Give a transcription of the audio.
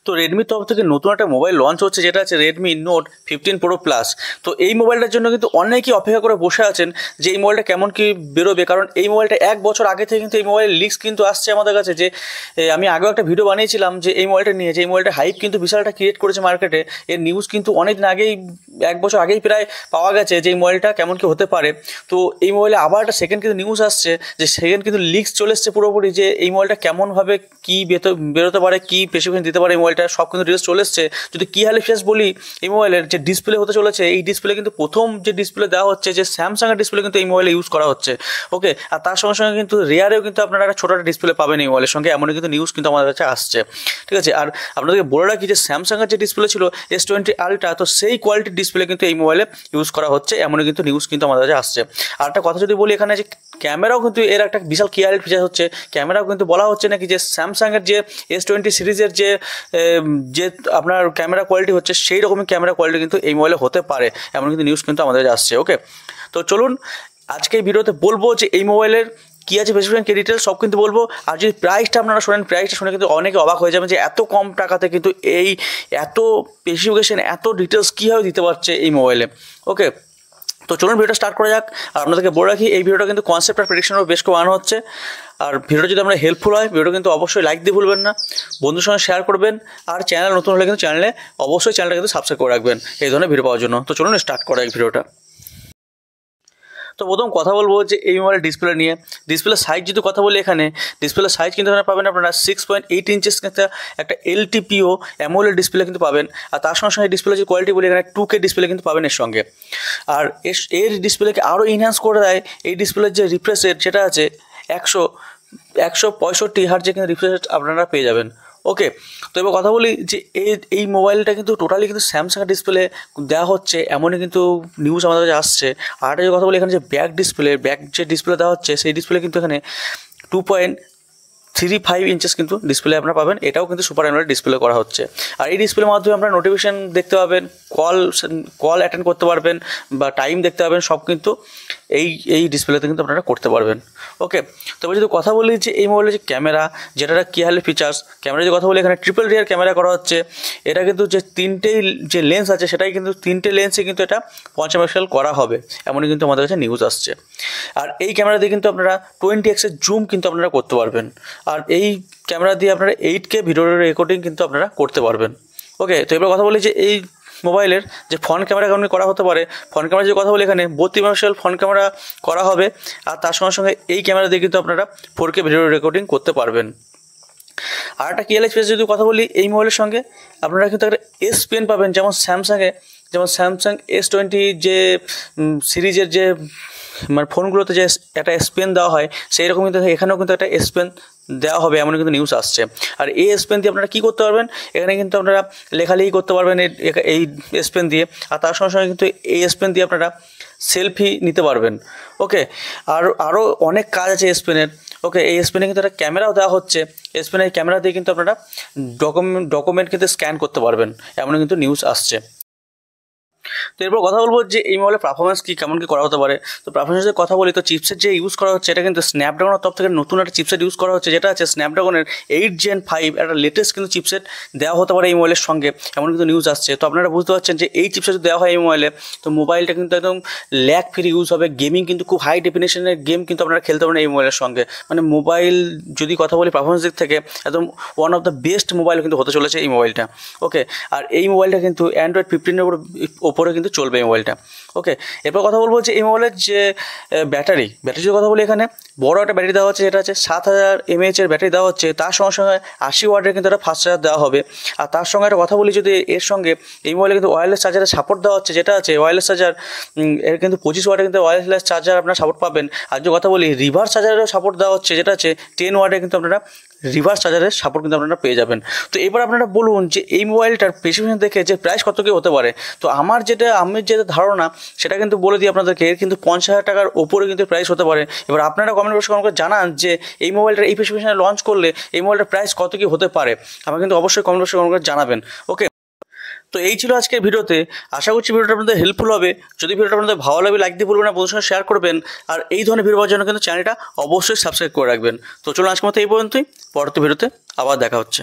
তো রেডমির তরফ থেকে নতুন একটা মোবাইল লঞ্চ হচ্ছে, যেটা আছে রেডমি নোট 15 প্রো প্লাস। তো এই মোবাইলটার জন্য কিন্তু অনেকেই অপেক্ষা করে বসে আছেন যে এই মোবাইলটা কেমন কি বেরোবে, কারণ এই মোবাইলটা 1 বছর আগে থেকে কিন্তু এই মোবাইলের লিক্স কিন্তু আসছে আমাদের কাছে। যে আমি আগেও একটা ভিডিও বানিয়েছিলাম যে এই মোবাইলটা নিয়ে, যে এই মোবাইলটা হাইপ কিন্তু বিশাল একটা ক্রিয়েট করেছে মার্কেটে। এর নিউজ কিন্তু অনেক দিন আগেই, 1 বছর আগেই প্রায় পাওয়া গেছে যে এই মোবাইলটা কেমন কি হতে পারে। তো এই মোবাইলে আবার একটা সেকেন্ড কিন্তু নিউজ আসছে, যে সেকেন্ড কিন্তু লিক্স চলে এসছে পুরোপুরি, যে এই মোবাইলটা কেমনভাবে কী বেরোতে পারে, কী স্পেসিফিকেশন দিতে পারে এই মোবাইলটা, সব কিন্তু ডিটেলস চলে এসছে। যদি কী হালে ফেস বলি, এই মোবাইলের যে ডিসপ্লে হতে চলেছে, এই ডিসপ্লে কিন্তু প্রথম যে ডিসপ্লে দেওয়া হচ্ছে, যে স্যামসাংয়ের ডিসপ্লে কিন্তু এই মোবাইলে ইউজ করা হচ্ছে। ওকে, আর তার সঙ্গে সঙ্গে কিন্তু রেয়ারেও কিন্তু আপনারা একটা ছোটো একটা ডিসপ্লে পাবেন এই মোবাইলের সঙ্গে, এমনই কিন্তু নিউজ কিন্তু আমাদের কাছে আসছে। ঠিক আছে, আর আপনাদেরকে বলে রাখি যে স্যামসাংয়ের যে ডিসপ্লে ছিল S20 আলট্রা, তো সেই কোয়ালিটির ডিসপ্লে কিন্তু এই মোবাইলে ইউজ করা হচ্ছে, এমনই কিন্তু নিউজ কিন্তু আমাদের কাছে আসছে। আর একটা কথা যদি বলি এখানে, যে ক্যামেরাও কিন্তু এর একটা বিশাল ক্লিয়ারিটি ফিচার হচ্ছে। ক্যামেরাও কিন্তু বলা হচ্ছে নাকি যে স্যামসাংয়ের যে S20 সিরিজের যে আপনার ক্যামেরা কোয়ালিটি হচ্ছে, সেই রকমই ক্যামেরা কোয়ালিটি কিন্তু এই মোবাইলে হতে পারে, এমন কিন্তু নিউজ কিন্তু আমাদের কাছে আসছে। ওকে, তো চলুন আজকে এই ভিডিওতে বলবো যে এই মোবাইলের কী আছে স্পেসিফিকেশন, কী ডিটেলস সব কিন্তু বলবো। আর যদি প্রাইসটা আপনারা শোনেন, প্রাইসটা শুনে কিন্তু অনেকে অবাক হয়ে যাবেন যে এত কম টাকাতে কিন্তু এই এত স্পেসিফিকেশন, এত ডিটেলস কীভাবে দিতে পারছে এই মোবাইলে। ওকে, তো চলুন ভিডিওটা স্টার্ট করা যাক। আর আপনাদেরকে বলে রাখি, এই ভিডিওটা কিন্তু কনসেপ্ট আর প্রেডিকশনও বেশ বানানো হচ্ছে। আর ভিডিওটা যদি আমরা হেল্পফুল হয়, ভিডিওটা কিন্তু অবশ্যই লাইক দিয়ে ভুলবেন না, বন্ধুর সঙ্গে শেয়ার করবেন। আর চ্যানেল নতুন হলে কিন্তু চ্যানেলটা কিন্তু সাবস্ক্রাইব করে রাখবেন এই ধরনের ভিডিও পাওয়ার জন্য। তো চলুন স্টার্ট করা যাক ভিডিওটা। তো প্রথম কথা বলবো যে এই মোবাইলের ডিসপ্লে নিয়ে। ডিসপ্লে সাইজ যদি কথা বলি, এখানে ডিসপ্লে সাইজ কিন্তু এখানে পাবেন আপনারা 6.8 ইঞ্চেস একটা LTPO অ্যামোলেড ডিসপ্লে কিন্তু পাবেন। আর তার সঙ্গে সঙ্গে ডিসপ্লে যে কোয়ালিটি বলি, এখানে 2K ডিসপ্লে কিন্তু পাবেন এর সঙ্গে। আর এর ডিসপ্লেকে আরও এনহ্যান্স করে দেয় এই ডিসপ্লের যে রিফ্রেশ রেট, যেটা আছে 165 হার্টজে কিন্তু রিফ্রেশ রেট আপনারা পেয়ে যাবেন। ওকে, তো এবার কথা বলি যে এই মোবাইলটা কিন্তু টোটালি কিন্তু স্যামসাংয়ের ডিসপ্লে দেওয়া হচ্ছে, এমনই কিন্তু নিউজ আমাদের কাছে আসছে। আর একটা কথা বলি, এখানে যে ব্যাক যে ডিসপ্লে দেওয়া হচ্ছে, সেই ডিসপ্লে কিন্তু এখানে 2.35 ইঞ্চেস কিন্তু ডিসপ্লে আপনারা পাবেন। এটাও কিন্তু সুপার অ্যামোলেড ডিসপ্লে করা হচ্ছে। আর এই ডিসপ্লের মাধ্যমে আপনারা নোটিফিকেশান দেখতে পাবেন, কল অ্যাটেন্ড করতে পারবেন, বা টাইম দেখতে পাবেন, সব কিন্তু এই ডিসপ্লেতে কিন্তু আপনারা করতে পারবেন। ওকে, তবে যদি কথা বলি যে এই মোবাইলের যে ক্যামেরা, যেটা কী হালে ফিচার্স, ক্যামেরা যদি কথা বলি, এখানে ট্রিপল রিয়ার ক্যামেরা করা হচ্ছে। এটা কিন্তু যে 3টেই যে লেন্স আছে, সেটাই কিন্তু 3টে লেন্সে কিন্তু এটা 50 মেগাপিক্সেল করা হবে, এমনই কিন্তু আমাদের কাছে নিউজ আসছে। আর এই ক্যামেরা দিয়ে কিন্তু আপনারা 20x জুম কিন্তু আপনারা করতে পারবেন। আর এই ক্যামেরা দিয়ে আপনারা 8K ভিডিও রেকর্ডিং কিন্তু আপনারা করতে পারবেন। ওকে, তো এবার কথা বলি যে এই মোবাইলের যে ফ্রন্ট ক্যামেরা কেমন করা হতে পারে। ফ্রন্ট ক্যামেরা যদি কথা বলি, এখানে 32 মেগাপিক্সেল ফ্রন্ট ক্যামেরা করা হবে। আর তার সঙ্গে সঙ্গে এই ক্যামেরা দিয়ে কিন্তু আপনারা 4K ভিডিও রেকর্ডিং করতে পারবেন। আর একটা কিএলএস স্পেস যদি কথা বলি, এই মোবাইলের সঙ্গে আপনারা কিন্তু একটা S Pen পাবেন, যেমন স্যামসাং S20 যে সিরিজের যে মানে ফোনগুলোতে যে একটা S Pen দেওয়া হয়, সেই রকম কিন্তু এখানেও কিন্তু একটা S Pen দেওয়া হবে, এমন কিন্তু নিউজ আসছে। আর এই S Pen দিয়ে আপনারা কী করতে পারবেন, এখানে কিন্তু আপনারা লেখালেখি করতে পারবেন এই S Pen দিয়ে। আর তার সঙ্গে সঙ্গে কিন্তু এই S Pen দিয়ে আপনারা সেলফি নিতে পারবেন। ওকে, আরও অনেক কাজ আছে S Pen-এর। ওকে, এই S Pen-এ কিন্তু একটা ক্যামেরাও দেওয়া হচ্ছে। S Pen-এর ক্যামেরা দিয়ে কিন্তু আপনারা ডকুমেন্ট কিন্তু স্ক্যান করতে পারবেন, এমন কিন্তু নিউজ আসছে। তো এরপর কথা বলবো যে এই মোবাইলের পারফরমেন্স কেমন কী করা হতে পারে। তো পারফরমেন্সের কথা বলি, তো চিপসেট যে ইউজ করা হচ্ছে, এটা কিন্তু স্ন্যাপড্রাগনের তরফ থেকে নতুন একটা চিপসেট ইউজ করা হচ্ছে, যেটা আছে স্ন্যাপড্রাগনের 8 Gen 5, একটা লেটেস্ট কিন্তু চিপসেট দেওয়া হতে পারে এই মোবাইলের সঙ্গে, এমন কিন্তু নিউজ আসছে। তো আপনারা বুঝতে পারছেন যে এই চিপসেট দেওয়া হয় এই মোবাইলে, তো মোবাইলটা কিন্তু একদম ল্যাগ ফ্রি ইউজ হবে। গেমিং কিন্তু খুব হাই ডেফিনেশনের গেম কিন্তু আপনারা খেলতে পারেন এই মোবাইলের সঙ্গে। মানে মোবাইল যদি কথা বলি পারফরমেন্স দিক থেকে, একদম one of the best mobile কিন্তু হতে চলেছে এই মোবাইলটা। ওকে, আর এই মোবাইলটা কিন্তু Android 15-এর ওপরে কিন্তু চলবে এই মোবাইলটা। ওকে, এরপর কথা বলবো যে এই মোবাইলের যে ব্যাটারি যদি কথা বলি, এখানে বড় একটা ব্যাটারি দেওয়া হচ্ছে, যেটা আছে 7000 mAh ব্যাটারি দেওয়া হচ্ছে। তার সঙ্গে সঙ্গে 80 ওয়াটের কিন্তু একটা ফাস্ট চার্জার দেওয়া হবে। আর তার সঙ্গে একটা কথা বলি, যদি এর সঙ্গে এই মোবাইলে কিন্তু ওয়্যারলেস চার্জারের সাপোর্ট দেওয়া হচ্ছে, যেটা আছে ওয়্যারলেস চার্জার, এর কিন্তু 25 ওয়াটের কিন্তু ওয়্যারলেস চার্জার আপনারা সাপোর্ট পাবেন। আর যদি কথা বলি রিভার্স চার্জারেরও সাপোর্ট দেওয়া হচ্ছে, যেটা আছে 10 ওয়াটের কিন্তু আপনারা রিভার্স চার্জারের সাপোর্ট কিন্তু আপনারা পেয়ে যাবেন। তো এবার আপনারা বলুন যে এই মোবাইলটার স্পেসিফিকেশন দেখে যে প্রাইস কত কী হতে পারে। তো আমার যেটা ধারণা, সেটা কিন্তু বলে দিই আপনাদেরকে, এর কিন্তু 50,000 টাকার ওপরে কিন্তু প্রাইস হতে পারে। এবার আপনারা কমেন্ট বক্সে করে জানান যে এই মোবাইলটার এই স্পেসিফিকেশনে লঞ্চ করলে এই মোবাইলটার প্রাইস কত কী হতে পারে, আমাকে কিন্তু অবশ্যই কমেন্ট বক্সে করে জানাবেন। ওকে, তো এই ছিল আজকের ভিডিওতে। আশা করছি ভিডিওটা আপনাদের হেল্পফুল হবে। যদি ভিডিওটা আপনাদের ভালো লাগে, লাইক দিয়ে বলবেন, না বন্ধুদের সঙ্গে শেয়ার করবেন। আর এই ধরনের ভিডিও পাওয়ার জন্য কিন্তু চ্যানেলটা অবশ্যই সাবস্ক্রাইব করে রাখবেন। তো চলুন আজকের মতো এই পর্যন্তই, পরবর্তী ভিডিওতে আবার দেখা হচ্ছে।